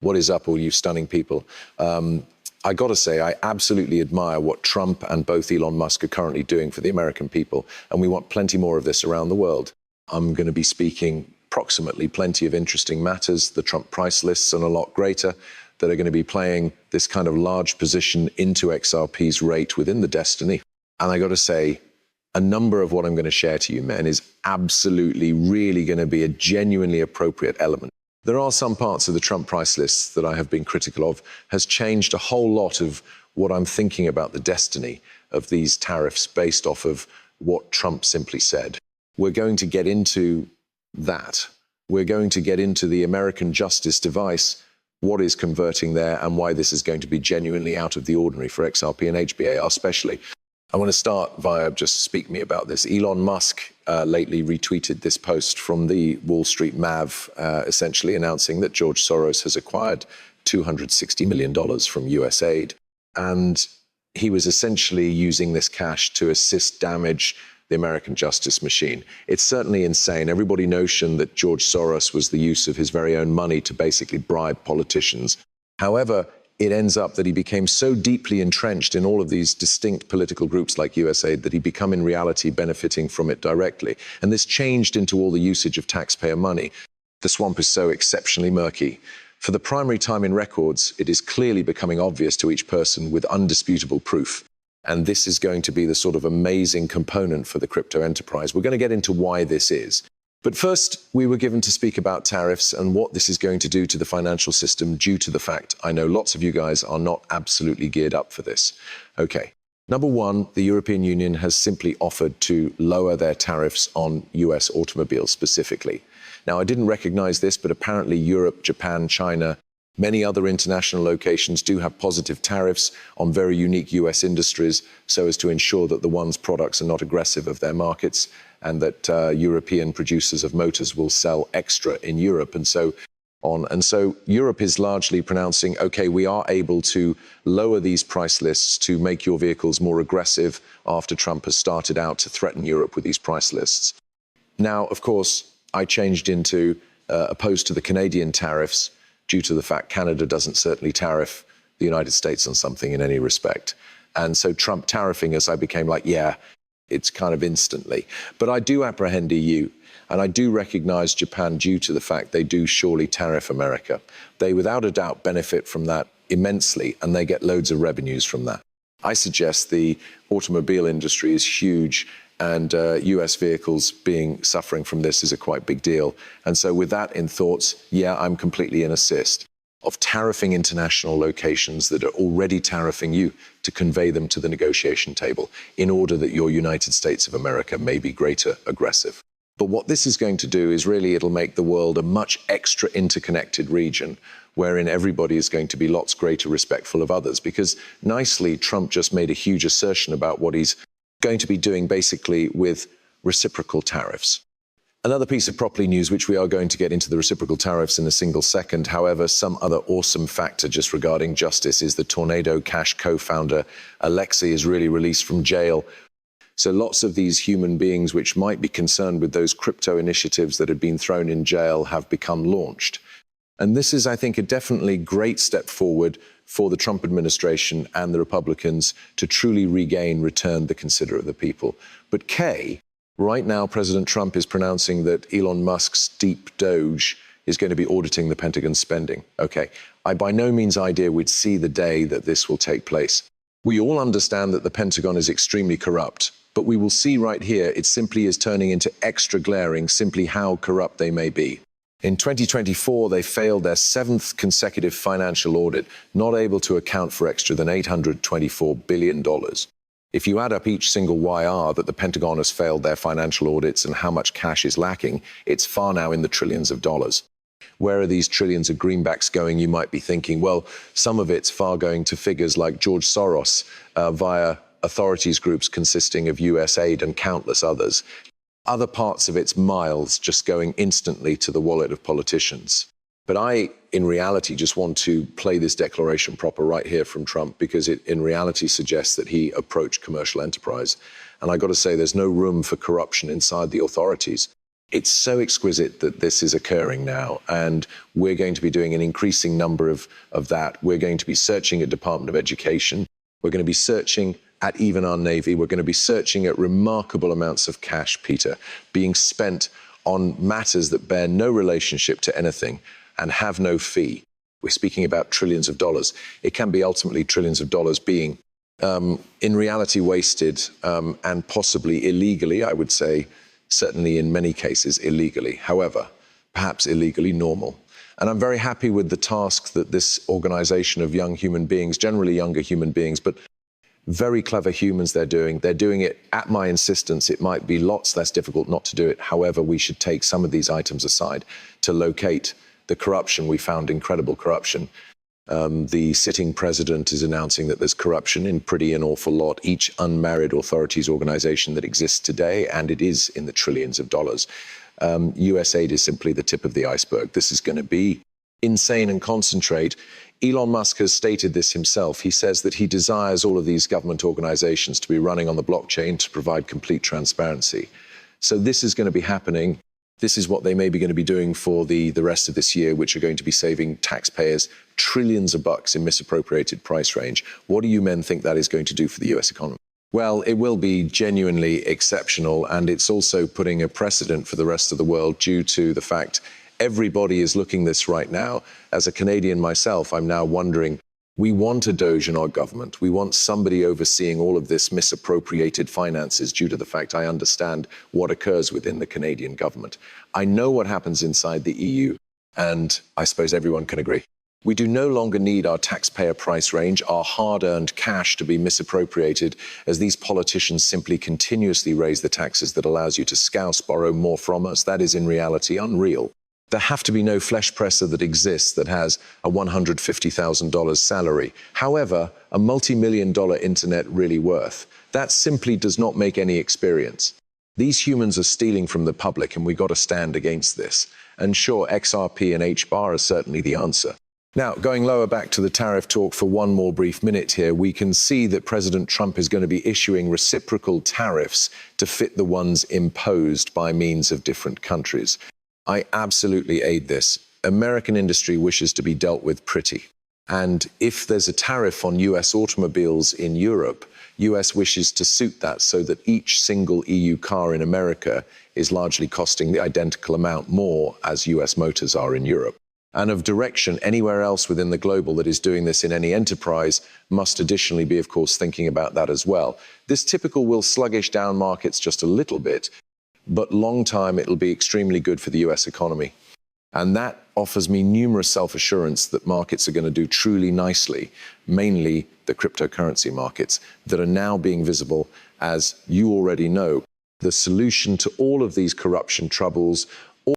What is up, all you stunning people? I got to say, I absolutely admire what Trump and both Elon Musk are currently doing for the American people, and we want plenty more of this around the world. I'm going to be speaking approximately plenty of interesting matters, the Trump price lists and a lot greater, that are going to be playing this kind of large position into XRP's rate within the destiny. And I got to say, a number of what I'm going to share to you, men, is absolutely really going to be a genuinely appropriate element. There are some parts of the Trump price lists that I have been critical of, has changed a whole lot of what I'm thinking about the destiny of these tariffs based off of what Trump simply said. We're going to get into that. We're going to get into the American justice device, what is converting there, and why this is going to be genuinely out of the ordinary for XRP and HBAR especially. I want to start via just speak me about this. Elon Musk lately retweeted this post from the Wall Street Mav, essentially announcing that George Soros has acquired $260 million from USAID. And he was essentially using this cash to assist damage the American justice machine. It's certainly insane. Everybody notioned that George Soros was the use of his very own money to basically bribe politicians. However, it ends up that he became so deeply entrenched in all of these distinct political groups like USAID that he became in reality benefiting from it directly. And this changed into all the usage of taxpayer money. The swamp is so exceptionally murky. For the primary time in records, it is clearly becoming obvious to each person with undisputable proof. And this is going to be the sort of amazing component for the crypto enterprise. We're going to get into why this is. But first, we were given to speak about tariffs and what this is going to do to the financial system due to the fact I know lots of you guys are not absolutely geared up for this. Okay. Number one, the European Union has simply offered to lower their tariffs on US automobiles specifically. Now, I didn't recognize this, but apparently Europe, Japan, China, many other international locations do have positive tariffs on very unique US industries so as to ensure that the one's products are not aggressive of their markets and that European producers of motors will sell extra in Europe and so on. And so Europe is largely pronouncing, okay, we are able to lower these price lists to make your vehicles more aggressive after Trump has started out to threaten Europe with these price lists. Now, of course, I changed into opposed to the Canadian tariffs due to the fact Canada doesn't certainly tariff the United States on something in any respect. And so Trump tariffing us, I became like, yeah, it's kind of instantly. But I do apprehend EU, and I do recognize Japan due to the fact they do surely tariff America. They without a doubt benefit from that immensely, and they get loads of revenues from that. I suggest the automobile industry is huge, and US vehicles suffering from this is a quite big deal. And so with that in thoughts, yeah, I'm completely in assist of tariffing international locations that are already tariffing you to convey them to the negotiation table in order that your United States of America may be greater aggressive. But what this is going to do is really it'll make the world a much extra interconnected region wherein everybody is going to be lots greater respectful of others, because nicely Trump just made a huge assertion about what he's going to be doing basically with reciprocal tariffs. Another piece of properly news, which we are going to get into the reciprocal tariffs in a single second. However, some other awesome factor just regarding justice is the Tornado Cash co-founder Alexei is really released from jail. So lots of these human beings which might be concerned with those crypto initiatives that had been thrown in jail have become launched. And this is, I think, a definitely great step forward for the Trump administration and the Republicans to truly return the consider of the people. But right now, President Trump is pronouncing that Elon Musk's deep doge is going to be auditing the Pentagon spending. Okay, I by no means idea we'd see the day that this will take place. We all understand that the Pentagon is extremely corrupt, but we will see right here it simply is turning into extra glaring simply how corrupt they may be. In 2024, they failed their 7th consecutive financial audit, not able to account for extra than $824 billion. If you add up each single YR that the Pentagon has failed their financial audits and how much cash is lacking, it's far now in the trillions of dollars. Where are these trillions of greenbacks going, you might be thinking? Well, some of it's far going to figures like George Soros via authorities groups consisting of USAID and countless others. Other parts of its miles just going instantly to the wallet of politicians. But I, in reality, just want to play this declaration proper right here from Trump because it, in reality, suggests that he approached commercial enterprise. And I got to say, there's no room for corruption inside the authorities. It's so exquisite that this is occurring now, and we're going to be doing an increasing number of that. We're going to be searching at Department of Education. We're going to be searching at even our Navy. We're going to be searching at remarkable amounts of cash, Peter, being spent on matters that bear no relationship to anything and have no fee. We're speaking about trillions of dollars. It can be ultimately trillions of dollars being, in reality, wasted and possibly illegally, I would say, certainly in many cases illegally. However, perhaps illegally normal. And I'm very happy with the task that this organization of young human beings, generally younger human beings, but very clever humans they're doing. They're doing it at my insistence. It might be lots less difficult not to do it. However, we should take some of these items aside to locate the corruption. We found incredible corruption. The sitting president is announcing that there's corruption in pretty an awful lot, each unmarried authorities organization that exists today, and it is in the trillions of dollars. US aid is simply the tip of the iceberg. This is going to be insane and concentrate. Elon Musk has stated this himself. He says that he desires all of these government organizations to be running on the blockchain to provide complete transparency. So this is going to be happening. This is what they may be going to be doing for the rest of this year, which are going to be saving taxpayers trillions of bucks in misappropriated price range. What do you men think that is going to do for the US economy? Well, it will be genuinely exceptional, and it's also putting a precedent for the rest of the world due to the fact everybody is looking this right now. As a Canadian myself, I'm now wondering, we want a Doge in our government. We want somebody overseeing all of this misappropriated finances due to the fact I understand what occurs within the Canadian government. I know what happens inside the EU, and I suppose everyone can agree. We do no longer need our taxpayer price range, our hard-earned cash to be misappropriated as these politicians simply continuously raise the taxes that allows you to scouse, borrow more from us. That is in reality unreal. There have to be no flesh presser that exists that has a $150,000 salary. However, a multi-million-dollar internet really worth. That simply does not make any experience. These humans are stealing from the public, and we got to stand against this. And sure, Xrp and Hbar are certainly the answer. Now, going lower back to the tariff talk for one more brief minute here, we can see that President Trump is going to be issuing reciprocal tariffs to fit the ones imposed by means of different countries. I absolutely aid this. American industry wishes to be dealt with pretty. And if there's a tariff on US automobiles in Europe, US wishes to suit that so that each single EU car in America is largely costing the identical amount more as US motors are in Europe. And of direction anywhere else within the global that is doing this in any enterprise must additionally be, of course, thinking about that as well. This typical will sluggish down markets just a little bit, but long time it'll be extremely good for the US economy. And that offers me numerous self-assurance that markets are going to do truly nicely, mainly the cryptocurrency markets that are now being visible, as you already know. The solution to all of these corruption troubles,